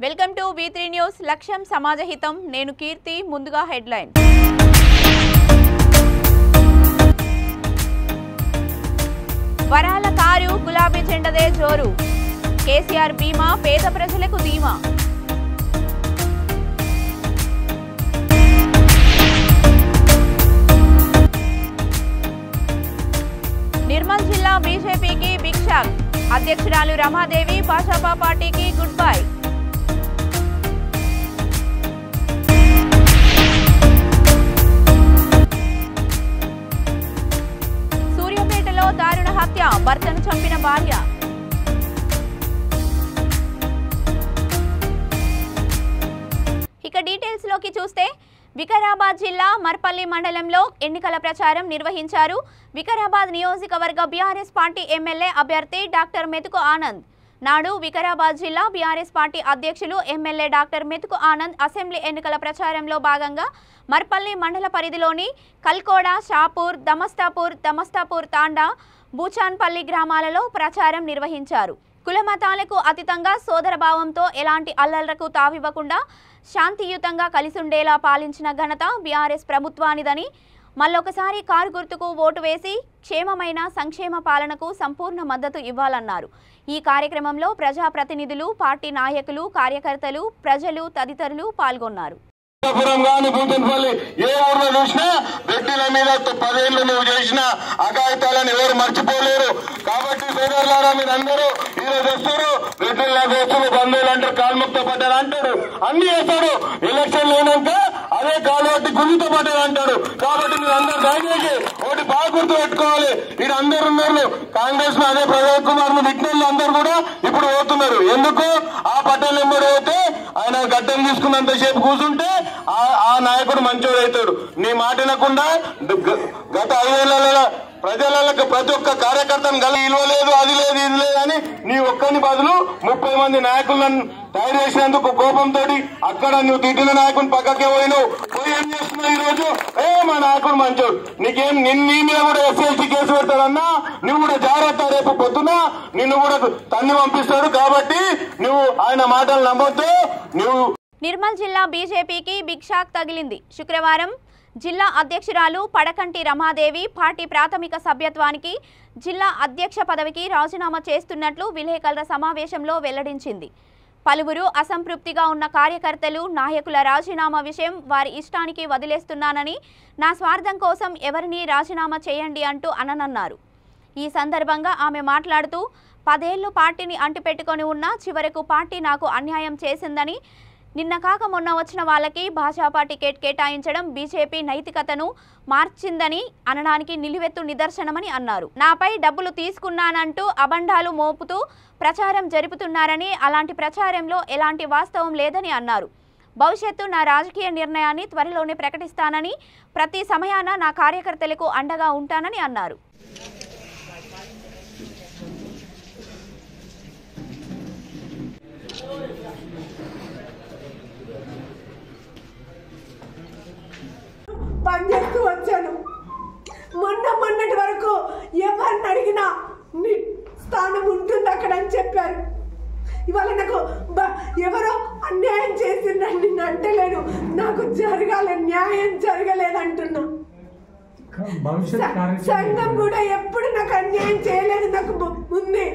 Welcome to V3 news లక్ష్యం సమాజహితం నేను కీర్తి ముందుగా హెడ్లైన్ వరాల కారు గులాబీ జెండదే జోరు కేసీఆర్ బీమా పేద ప్రజలకు ధీమా నిర్మల్ జిల్లా బీజేపీకి బిగ్ షాక్ అధ్యక్షురాలు రమాదేవి భాజపా పార్టీకి గుడ్ బై సూర్యాపేటలో దారుణ హత్య భర్తను చంపిన భార్య ఇక డీటెయిల్స్ లోకి చూస్తే వికారాబాద్ జిల్లా మర్పల్లి మండలంలో ఎన్నికల ప్రచారం నిర్వహించారు. వికారాబాద్ నియోజకవర్గ బీఆర్ఎస్ పార్టీ ఎమ్మెల్యే అభ్యర్థి డాక్టర్ మెతుకు ఆనంద్ నాడు వికారాబాద్ జిల్లా బీఆర్ఎస్ పార్టీ అధ్యక్షులు ఎమ్మెల్యే డాక్టర్ మెతుకు ఆనంద్ అసెంబ్లీ ఎన్నికల ప్రచారంలో భాగంగా మర్పల్లి మండల పరిధిలోని కల్కోడ, షాపూర్, దమస్తాపూర్ తాండా, బూచాన్పల్లి గ్రామాలలో ప్రచారం నిర్వహించారు. కులమతాలకు అతీతంగా సోదరభావంతో ఎలాంటి అల్లర్లకు తావివ్వకుండా శాంతియుతంగా కలిసుండేలా పాలించిన ఘనత బీఆర్ఎస్ ప్రభుత్వానిదని, మళ్ళొకసారి కారు గుర్తుకు ఓటు వేసి క్షేమమైన సంక్షేమ పాలనకు సంపూర్ణ మద్దతు ఇవ్వాలన్నారు. ఈ కార్యక్రమంలో ప్రజాప్రతినిధులు, పార్టీ నాయకులు, కార్యకర్తలు, ప్రజలు తదితరులు పాల్గొన్నారు. ఏ ఊర్లో చూసినా రెడ్డిల మీద 10 ఏళ్ళు నువ్వు చేసిన అఘాయితాలను ఎవరు మర్చిపోలేరు. కాబట్టి సోదరులారా మీరందరూ ఈరోజు వస్తారు, రెడ్డిల దోస్తులు బంధువులు అంటారు, కాల్ముక్త పడ్డారు అంటాడు, అన్ని చేస్తాడు. ఎలక్షన్ లేనాక అదే కాలు పట్టి గుంజుతో పడ్డారు అంటాడు. కాబట్టి మీరు అందరూ దయచేసి ఒకటి బాగా గుర్తు పెట్టుకోవాలి. వీరు అందరు ఉన్నారు కాంగ్రెస్ లో, అదే ప్రవీణ్ కుమార్ ను విజ్ఞానులు అందరూ కూడా ఇప్పుడు పోతున్నారు. ఎందుకు ఆ పట్టణం ఎంబడి పోతే ఆయన గడ్డం తీసుకున్నంత సేపు కూర్చుంటే ఆ నాయకుడు మంచోడు అవుతాడు. నీ మాట వినకుండా గత 5 ఏళ్లలో ప్రజలకు ప్రతి ఒక్క కార్యకర్తను ఇల్వ లేదు, అది లేదు, ఇది లేదు అని నీ ఒక్కని బదులు 30 మంది నాయకులను తయారు చేసినందుకు కోపంతో అక్కడ నువ్వు తిట్టిన నాయకుని పక్కకే పోయినావు. పోయి ఏం చేస్తున్నావు ఈ రోజు? మా నాయకుడు మంచోడు, నీకేం నీ మీద కూడా SLT కేసు పెడతాడన్నా, నువ్వు కూడా జాగ్రత్త, రేపు పొద్దున నిన్ను కూడా తన్ని పంపిస్తాడు. కాబట్టి నువ్వు ఆయన మాటలు నమ్మొద్దు. నువ్వు నిర్మల్ జిల్లా బీజేపీకి బిగ్ షాక్ తగిలింది. శుక్రవారం జిల్లా అధ్యక్షురాలు పడకంటి రమాదేవి పార్టీ ప్రాథమిక సభ్యత్వానికి, జిల్లా అధ్యక్ష పదవికి రాజీనామా చేస్తున్నట్లు విలేకరుల సమావేశంలో వెల్లడించింది. పలువురు అసంతృప్తిగా ఉన్న కార్యకర్తలు, నాయకుల రాజీనామా విషయం వారి ఇష్టానికి వదిలేస్తున్నానని, నా స్వార్థం కోసం ఎవరిని రాజీనామా చేయండి అంటూ అననన్నారు. ఈ సందర్భంగా ఆమె మాట్లాడుతూ 10 ఏళ్లు పార్టీని అంటిపెట్టుకొని ఉన్నా చివరకు పార్టీ నాకు అన్యాయం చేసిందని, నిన్న కాక మొన్న వచ్చిన వాళ్ళకి భాజపా టికెట్ కేటాయించడం బీజేపీ నైతికతను మార్చిందని అనడానికి నిలువెత్తు నిదర్శనమని అన్నారు. నాపై డబ్బులు తీసుకున్నానంటూ అబండాలు మోపుతూ ప్రచారం జరుపుతున్నారని, అలాంటి ప్రచారంలో ఎలాంటి వాస్తవం లేదని అన్నారు. భవిష్యత్తు నా రాజకీయ నిర్ణయాన్ని త్వరలోనే ప్రకటిస్తానని, ప్రతి సమయాన నా కార్యకర్తలకు అండగా ఉంటానని అన్నారు. పనిచేస్తూ వచ్చాను. మొన్నటి వరకు ఎవరిని అడిగినా నీ స్థానం ఉంటుంది అక్కడ అని చెప్పారు. ఇవాళ నాకు ఎవరో అన్యాయం చేసిందని నిన్ను అంటలేను, నాకు న్యాయం జరగలేదంటున్నా. సంఘం కూడా ఎప్పుడు నాకు అన్యాయం చేయలేదు, నాకు ఉంది.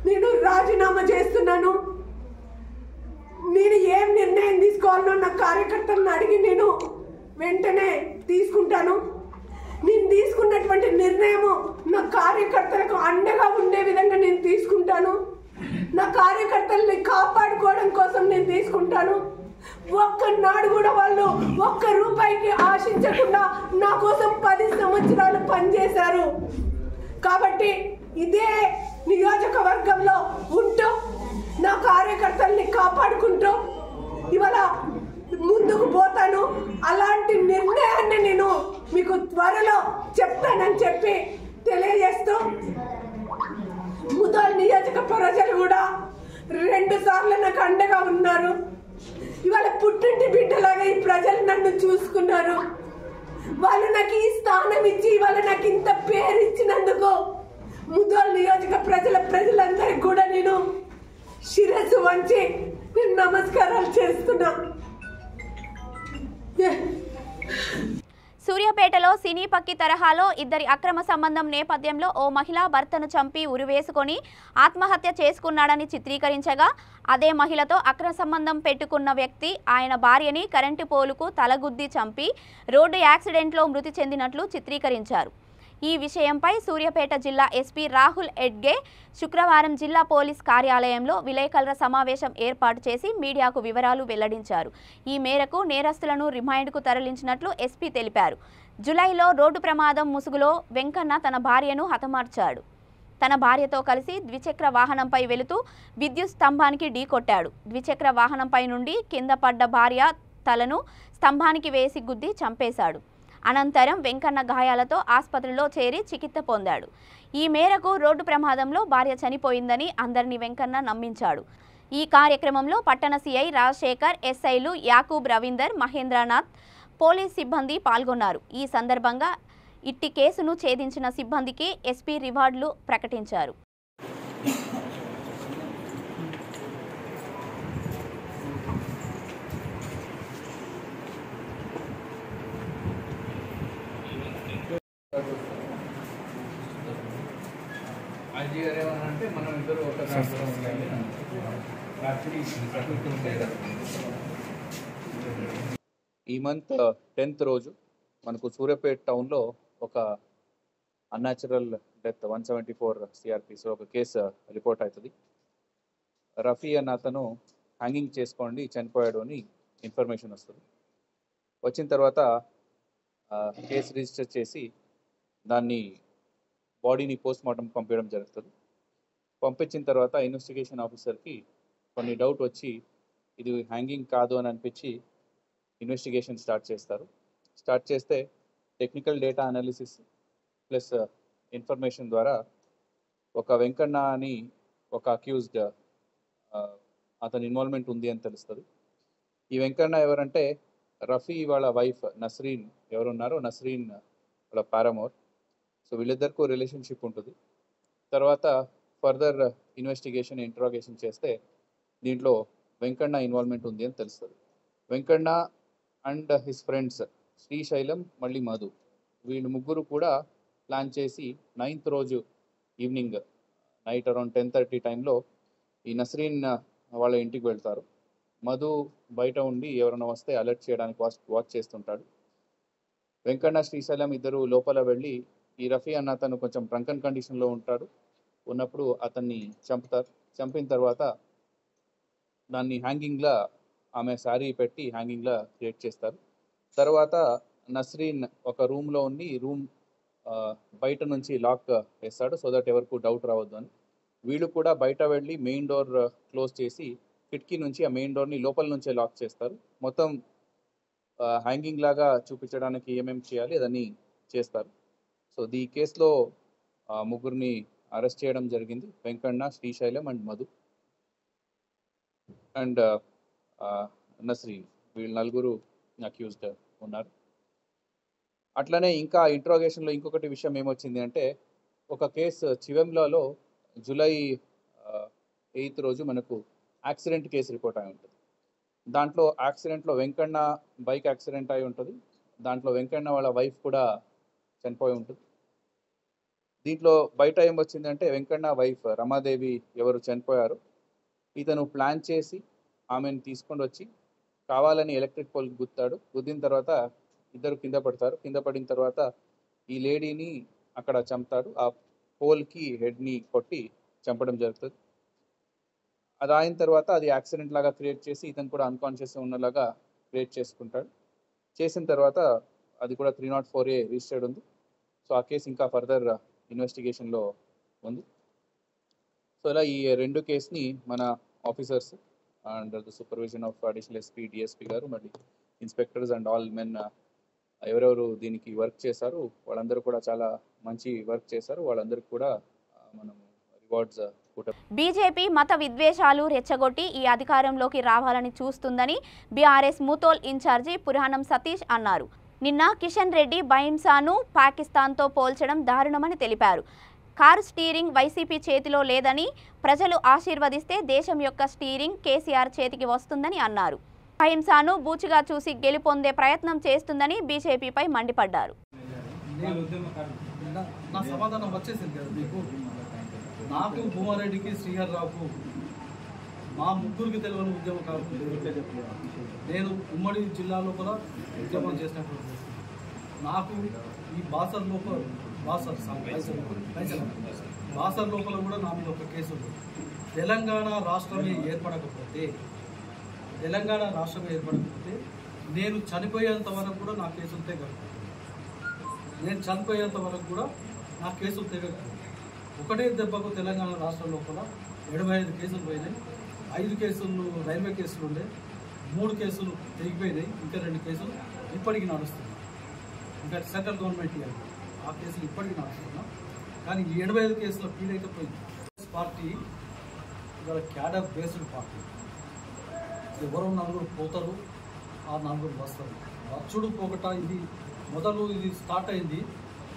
నేను రాజీనామా చేస్తున్నాను. నేను ఏం నిర్ణయం తీసుకోవాలో నా కార్యకర్తలను అడిగి నేను వెంటనే తీసుకుంటాను. నేను తీసుకున్నటువంటి నిర్ణయము నా కార్యకర్తలకు అండగా ఉండే విధంగా నేను తీసుకుంటాను. నా కార్యకర్తల్ని కాపాడుకోవడం కోసం నేను తీసుకుంటాను. ఒక్కనాడు కూడా వాళ్ళు ఒక్క రూపాయికి ఆశించకుండా నా కోసం 10 సంవత్సరాలు పనిచేశారు. కాబట్టి ఇదే నియోజకవర్గంలో ఉంటూ నా కార్యకర్తల్ని కాపాడుకుంటూ ఇవాళ ముందుకు పోతాను. అలాంటి నిర్ణయాన్ని నేను మీకు త్వరలో చెప్తానని చెప్పి తెలియజేస్తూ, ముదోల్ నియోజక ప్రజలు కూడా 2 సార్లు నాకు అండగా ఉన్నారు. ఇవాళ పుట్టింటి బిడ్డలాగా ఈ ప్రజలు నన్ను చూసుకున్నారు. వాళ్ళు నాకు ఈ స్థానం ఇచ్చి ఇవాళ నాకు ఇంత పేరు ఇచ్చినందుకు ముదోల్ నియోజక ప్రజలందరికీ కూడా నేను శిరస్సు శిరస్సు వంచి నేను నమస్కారాలు చేస్తున్నా. సూర్యాపేటలో సినీ పక్కి తరహాలో ఇద్దరి అక్రమ సంబంధం నేపథ్యంలో ఓ మహిళ భర్తను చంపి ఉరివేసుకొని ఆత్మహత్య చేసుకున్నాడని చిత్రీకరించగా, అదే మహిళతో అక్రమ సంబంధం పెట్టుకున్న వ్యక్తి ఆయన భార్యని కరెంటు పోలుకు తలగుద్ది చంపి రోడ్డు యాక్సిడెంట్లో మృతి చెందినట్లు చిత్రీకరించారు. ఈ విషయంపై సూర్యాపేట జిల్లా ఎస్పీ రాహుల్ ఎడ్గే శుక్రవారం జిల్లా పోలీస్ కార్యాలయంలో విలేకరుల సమావేశం ఏర్పాటు చేసి మీడియాకు వివరాలు వెల్లడించారు. ఈ మేరకు నేరస్తులను రిమాండ్కు తరలించినట్లు ఎస్పీ తెలిపారు. జూలైలో రోడ్డు ప్రమాదం ముసుగులో వెంకన్న తన భార్యను హతమార్చాడు. తన భార్యతో కలిసి ద్విచక్ర వాహనంపై వెళుతూ విద్యుత్ స్తంభానికి ఢీకొట్టాడు. ద్విచక్ర వాహనంపై నుండి కింద పడ్డ భార్య తలను స్తంభానికి వేసి గుద్ది చంపేశాడు. అనంతరం వెంకన్న గాయాలతో ఆసుపత్రిలో చేరి చికిత్స పొందాడు. ఈ మేరకు రోడ్డు ప్రమాదంలో భార్య చనిపోయిందని అందరినీ వెంకన్న నమ్మించాడు. ఈ కార్యక్రమంలో పట్టణ సిఐ రాజశేఖర్, ఎస్ఐలు యాకూబ్, రవీందర్, మహేంద్రనాథ్, పోలీస్ సిబ్బంది పాల్గొన్నారు. ఈ సందర్భంగా ఇట్టి కేసును ఛేదించిన సిబ్బందికి ఎస్పీ రివార్డులు ప్రకటించారు. ఈ మంత్ 10th రోజు మనకు సూర్యాపేట టౌన్లో ఒక అన్యాచురల్ డెత్ 174 CRPలో ఒక కేసు రిపోర్ట్ అవుతుంది. రఫీ అన్న అతను హ్యాంగింగ్ చేసుకోండి చనిపోయాడు అని ఇన్ఫర్మేషన్ వస్తుంది. వచ్చిన తర్వాత కేసు రిజిస్టర్ చేసి దాన్ని బాడీని పోస్ట్మార్టం పంపించడం జరుగుతుంది. పంపించిన తర్వాత ఇన్వెస్టిగేషన్ ఆఫీసర్కి కొన్ని డౌట్ వచ్చి ఇది హ్యాంగింగ్ కాదు అని అనిపించి ఇన్వెస్టిగేషన్ స్టార్ట్ చేస్తారు. స్టార్ట్ చేస్తే technical data analysis plus information ద్వారా ఒక వెంకన్న అని ఒక అక్యూజ్డ్ అతని ఇన్వాల్వ్మెంట్ ఉంది అని తెలుస్తుంది. ఈ వెంకన్న ఎవరంటే రఫీ వాళ్ళ వైఫ్ నస్రీన్ ఎవరున్నారో నస్రీన్ వాళ్ళ పారామోర్. సో వీళ్ళిద్దరికీ రిలేషన్షిప్ ఉంటుంది. తర్వాత ఫర్దర్ ఇన్వెస్టిగేషన్ ఇంట్రాగేషన్ చేస్తే దీంట్లో వెంకన్న ఇన్వాల్వ్మెంట్ ఉంది అని తెలుస్తుంది. Venkanna and his friends Srisailam మళ్ళీ మధు వీళ్ళు ముగ్గురు కూడా ప్లాన్ చేసి 9th రోజు ఈవినింగ్ నైట్ అరౌండ్ 10:30 టైంలో ఈ నస్రీన్ వాళ్ళ ఇంటికి వెళ్తారు. మధు బయట ఉండి ఎవరైనా వస్తే అలర్ట్ చేయడానికి వాచ్ చేస్తుంటాడు. వెంకన్న శ్రీశైలం ఇద్దరు లోపల వెళ్ళి ఈ రఫీ అన్న అతను కొంచెం డ్రంకన్ కండిషన్లో ఉన్నప్పుడు అతన్ని చంపుతారు. చంపిన తర్వాత దాన్ని హ్యాంగింగ్లా ఆమె శారీ పెట్టి హ్యాంగింగ్లా క్రియేట్ చేస్తారు. తర్వాత నస్రీన్ ఒక రూమ్లో ఉండి రూమ్ బయట నుంచి లాక్ వేస్తాడు సో దట్ ఎవరికి డౌట్ రావద్దు అని. వీళ్ళు కూడా బయట వెళ్ళి మెయిన్ డోర్ క్లోజ్ చేసి కిటికీ నుంచి ఆ మెయిన్ డోర్ని లోపల నుంచే లాక్ చేస్తారు. మొత్తం హ్యాంగింగ్ లాగా చూపించడానికి ఏమేమి చేయాలి అదని చేస్తారు. సో ఈ కేసులో ముగ్గురిని అరెస్ట్ చేయడం జరిగింది. వెంకన్న, శ్రీశైలం అండ్ మధు అండ్ నస్రీన్ వీళ్ళు నలుగురు అక్యూజ్డ్ ఉన్నారు. అట్లనే ఇంకా ఇంట్రాగేషన్లో ఇంకొకటి విషయం ఏమొచ్చింది అంటే ఒక కేసు చివెంలాలో జూలై 8th రోజు మనకు యాక్సిడెంట్ కేసు రిపోర్ట్ అయి ఉంటుంది. దాంట్లో యాక్సిడెంట్లో వెంకన్న బైక్ యాక్సిడెంట్ అయి ఉంటుంది. దాంట్లో వెంకన్న వాళ్ళ వైఫ్ కూడా చనిపోయి ఉంటుంది. దీంట్లో బయట ఏం వచ్చిందంటే వెంకన్న వైఫ్ రమాదేవి ఎవరు చనిపోయారు ఇతను ప్లాన్ చేసి ఆమెను తీసుకొని వచ్చి కావాలని ఎలక్ట్రిక్ పోల్కి గుద్దాడు. గుద్దిన తర్వాత ఇద్దరు కింద పడతారు. కింద పడిన తర్వాత ఈ లేడీని అక్కడ చంపుతాడు. ఆ పోల్కి హెడ్ని కొట్టి చంపడం జరుగుతుంది. అది అయిన తర్వాత అది యాక్సిడెంట్ లాగా క్రియేట్ చేసి ఇతను కూడా అన్కాన్షియస్ ఉన్నలాగా క్రియేట్ చేసుకుంటాడు. చేసిన తర్వాత అది కూడా 304A రిజిస్టర్డ్ ఉంది. సో ఆ కేసు ఇంకా ఫర్దర్ ఇన్వెస్టిగేషన్లో ఉంది. సో ఇలా ఈ రెండు కేసుని మన officers under the supervision of additional SP, DSP గారు మళ్ళీ ఇన్స్పెక్టర్స్ అండ్ ఆల్ మెన్ ఎవరెవరు దీనికి వర్క్ చేశారు వాళ్ళందరూ కూడా చాలా మంచి వర్క్ చేశారు. వాళ్ళందరికీ కూడా మనం రివార్డ్స్. బీజేపీ మత విద్వేషాలు రెచ్చగొట్టి ఈ అధికారంలోకి రావాలని చూస్తుందని బీఆర్ఎస్ ముతోల్ ఇన్ఛార్జి పురాణం సతీష్ అన్నారు. నిన్న కిషన్ రెడ్డి బైన్సాను పాకిస్తాన్తో పోల్చడం దారుణమని తెలిపారు. కారు స్టీరింగ్ వైసీపీ చేతిలో లేదని, ప్రజలు ఆశీర్వదిస్తే దేశం యొక్క స్టీరింగ్ కేసీఆర్ చేతికి వస్తుందని అన్నారు. అహింసను బూచిగా చూసి గెలుపొందే ప్రయత్నం చేస్తుందని బీజేపీపై మండిపడ్డారు. నా సమాధానం వచ్చేసింది కదా మీకు. నాకు, భూమారెడ్డికి, శ్రీహర్రావుకు, మా ముగ్గురికి తెలియని ఉద్యమకారులు. నేను ఉమ్మడి జిల్లాలో కూడా ఉద్యమం చేసినప్పుడు నాకు ఈ బాసర్ లోపల బాసర్ లోపల కూడా నా మీద ఒక కేసు ఉంది. తెలంగాణ రాష్ట్రమే ఏర్పడకపోతే నేను చనిపోయేంత వరకు కూడా నా కేసులు తెగదు. నా కేసులు తెగదు. ఒకటే దెబ్బకు తెలంగాణ రాష్ట్రం లోపల 75 కేసులు పోయినాయి. 5 కేసులు రైల్వే కేసులు ఉండే, 3 కేసులు తెగిపోయినాయి. ఇంకా 2 కేసులు ఇప్పటికీ నడుస్తున్నాయి. ఇంకా సెంట్రల్ గవర్నమెంట్ ఆ కేసులు ఇప్పటికీ నడుస్తున్నాం. కానీ ఈ 85 కేసుల పీడైతే పోయింది. పార్టీ ఇవాళ క్యాడర్ బేస్డ్ పార్టీ. ఎవరో 4 పోతారు, ఆ 4 వస్తారు. వచ్చుడు పోకట ఇది ఇది స్టార్ట్ అయింది.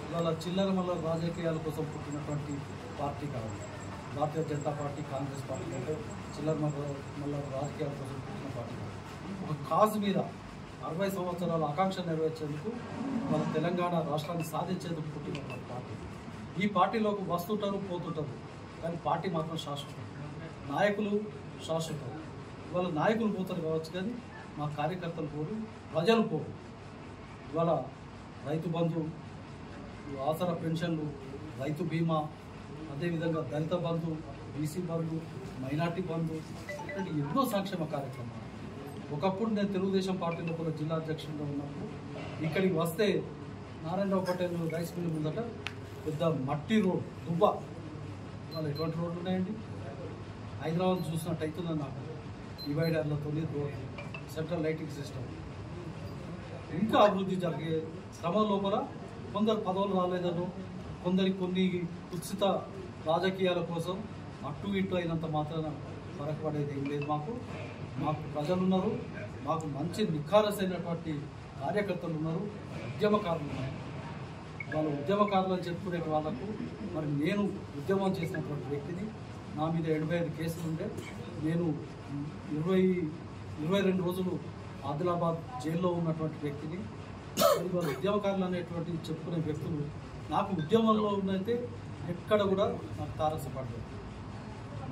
ఇవాళ చిల్లర మల్ల రాజకీయాల కోసం పుట్టినటువంటి పార్టీ కాదు. భారతీయ జనతా పార్టీ, కాంగ్రెస్ పార్టీ అంటే చిల్లర మల్ల రాజకీయాల కోసం పుట్టిన పార్టీ కాదు. ఒక కాజ్ మీద 60 సంవత్సరాల ఆకాంక్ష నెరవేర్చేందుకు మన తెలంగాణ రాష్ట్రాన్ని సాధించేందుకు పుట్టినటువంటి పార్టీ. ఈ పార్టీలోకి వస్తుంటారు, పోతుంటారు, కానీ పార్టీ మాత్రం శాశ్వతం. నాయకులు శాశ్వతం. ఇవాళ నాయకులు పోతారు కావచ్చు, కానీ మా కార్యకర్తలు పోరు, ప్రజలు పోరు. ఇవాళ రైతు బంధు, ఆసరా పెన్షన్లు, రైతు బీమా, అదేవిధంగా దళిత బంధు, బీసీ బంధు, మైనార్టీ బంధు, ఇలాంటి ఎన్నో సంక్షేమ కార్యక్రమాలు. ఒకప్పుడు నేను తెలుగుదేశం పార్టీలో కూడా జిల్లా అధ్యక్షుడిగా ఉన్నప్పుడు ఇక్కడికి వస్తే నారాయణరావు పటేల్ రైస్ మిల్ ముందట పెద్ద మట్టి రోడ్, దుబ్బ. వాళ్ళు ఎటువంటి రోడ్లు ఉన్నాయండి? హైదరాబాద్ చూసినట్టు అవుతుందని నాకు. డివైడర్లతో రోడ్, సెంట్రల్ లైటింగ్ సిస్టమ్. ఇంకా అభివృద్ధి జరిగే క్రమం లోపల కొందరు పదవులు రాలేదను, కొన్ని ఉచిత రాజకీయాల కోసం అటు ఇటు అయినంత మాత్రాన పరకపడేది ఏం లేదు. మాకు ప్రజలు ఉన్నారు, మాకు మంచి నిఖారసైనటువంటి కార్యకర్తలు ఉన్నారు, ఉద్యమకారులు ఉన్నారు. వాళ్ళు ఉద్యమకారులు అని చెప్పుకునే వాళ్ళకు మరి నేను ఉద్యమం చేసినటువంటి వ్యక్తిని. నా మీద 75 కేసులు ఉంటే నేను 22 రోజులు ఆదిలాబాద్ జైల్లో ఉన్నటువంటి వ్యక్తిని. వాళ్ళు ఉద్యమకారులు అనేటువంటి చెప్పుకునే వ్యక్తులు నాకు ఉద్యమంలో ఉన్నైతే ఎక్కడ కూడా నాకు తారసపడలేదు.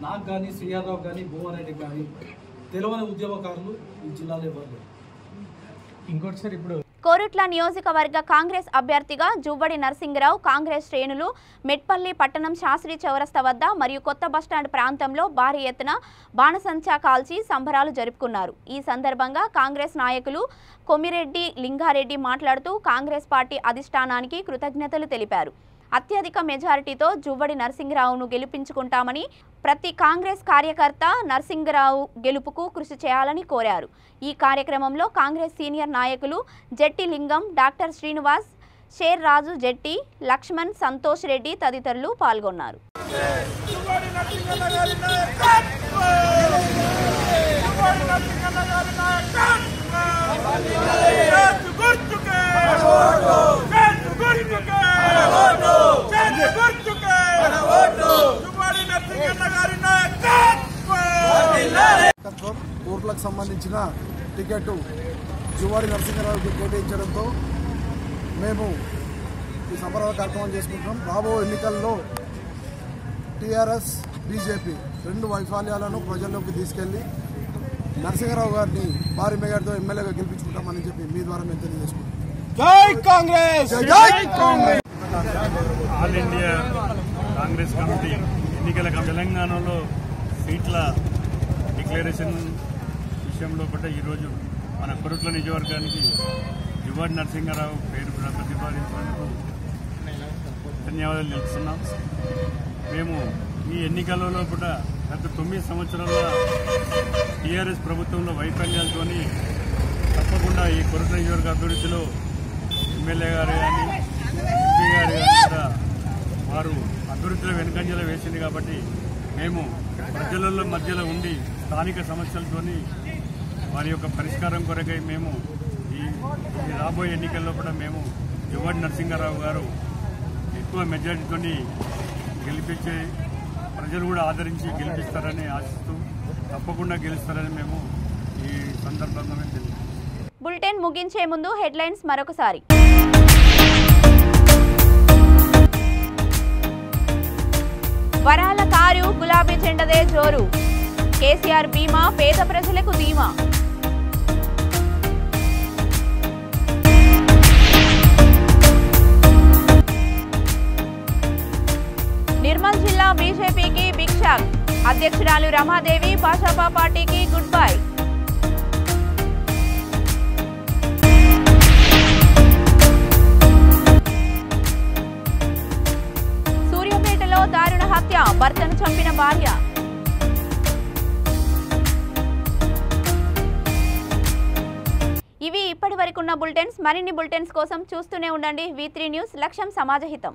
నాకు కానీ, శ్రీహర్రావు కానీ, భూమారెడ్డి కానీ తెలియని ఉద్యమకారులు ఈ జిల్లాలో ఎవరు లేరు. ఇంకోటిసారి ఇప్పుడు కోరుట్ల నియోజకవర్గ కాంగ్రెస్ అభ్యర్థిగా జువ్వడి నరసింగరావు కాంగ్రెస్ శ్రేణులు మెట్పల్లి పట్టణం శాస్త్రి చౌరస్తా వద్ద మరియు కొత్త బస్టాండ్ ప్రాంతంలో భారీ ఎత్తున బాణసంచా కాల్చి సంబరాలు జరుపుకున్నారు. ఈ సందర్భంగా కాంగ్రెస్ నాయకులు కొమిరెడ్డి లింగారెడ్డి మాట్లాడుతూ కాంగ్రెస్ పార్టీ అధిష్టానానికి కృతజ్ఞతలు తెలిపారు. అత్యధిక మెజారిటీతో జువ్వడి నరసింగరావును గెలిపించుకుంటామని, ప్రతి కాంగ్రెస్ కార్యకర్త నరసింగరావు గెలుపుకు కృషి చేయాలని కోరారు. ఈ కార్యక్రమంలో కాంగ్రెస్ సీనియర్ నాయకులు జెట్టి లింగం, డాక్టర్ శ్రీనివాస్, షేర్ రాజు జెట్టి, లక్ష్మణ్, సంతోష్ రెడ్డి తదితరులు పాల్గొన్నారు. కోర్టులకు సంబంధించిన టికెట్ జువ్వాడి నరసింగరావుకి కేటాయించడంతో మేము ఈ సంబరాల కార్యక్రమం చేసుకుంటున్నాం. రాబో ఎన్నికల్లో టీఆర్ఎస్, బీజేపీ 2 వైఫల్యాలను ప్రజల్లోకి తీసుకెళ్లి నరసింగరావు గారిని భారీ మెజార్టీతో ఎమ్మెల్యేగా గెలిపించుకుంటామని చెప్పి మీ ద్వారా మేము తెలియజేసుకుంటాం. జై కాంగ్రెస్, జై Congress. All India Congress committee ఎన్నికల తెలంగాణలో సీట్ల డిక్లరేషన్ విషయంలో కూడా ఈరోజు మన కొరుట్ల నియోజకవర్గానికి జువ్వాడి నరసింగరావు పేరు ప్రతిపాదించినందుకు ధన్యవాదాలు తెలుపుతున్నాం. మేము ఈ ఎన్నికలలో కూడా గత 9 సంవత్సరాల టీఆర్ఎస్ ప్రభుత్వంలో వైఫల్యాలతో తప్పకుండా ఈ కొరుట్ల నియోజకవర్గ అభివృద్ధిలో ఎమ్మెల్యే గారు కానీ, ఎంపీ గారు కానీ కూడా వారు అభివృద్ధిలో వెనుకంజలో వేసింది. కాబట్టి మేము ప్రజల మధ్యలో ఉండి స్థానిక సమస్యలతోని వారి యొక్క పరిష్కారం కొరకై మేము ఈ రాబోయే ఎన్నికల్లో కూడా మేము జువ్వాడి నరసింగరావు గారు ఎక్కువ మెజారిటీతో గెలిపించే ప్రజలు కూడా ఆదరించి గెలిపిస్తారని ఆశిస్తూ తప్పకుండా గెలుస్తారని మేము ఈ సందర్భంగా తెలియదు. బులెటిన్ ముగించే ముందు హెడ్లైన్స్ మరొకసారి. వరాల కారు గులాబీ జెండదే జోరు. కేసీఆర్ బీమా పేద ప్రజలకు ధీమా. నిర్మల్ జిల్లా బీజేపీకి బిగ్ షాక్. అధ్యక్షురాలు రమాదేవి భాజపా పార్టీకి గుడ్ బై. సూర్యాపేటలో దారుణ హత్య. భర్తను చంపిన భార్య. ఇవి ఇప్పటి వరకున్న బులెటిన్స్. మరిన్ని బులెటిన్స్ కోసం చూస్తూనే ఉండండి V3 న్యూస్. లక్ష్యం సమాజహితం.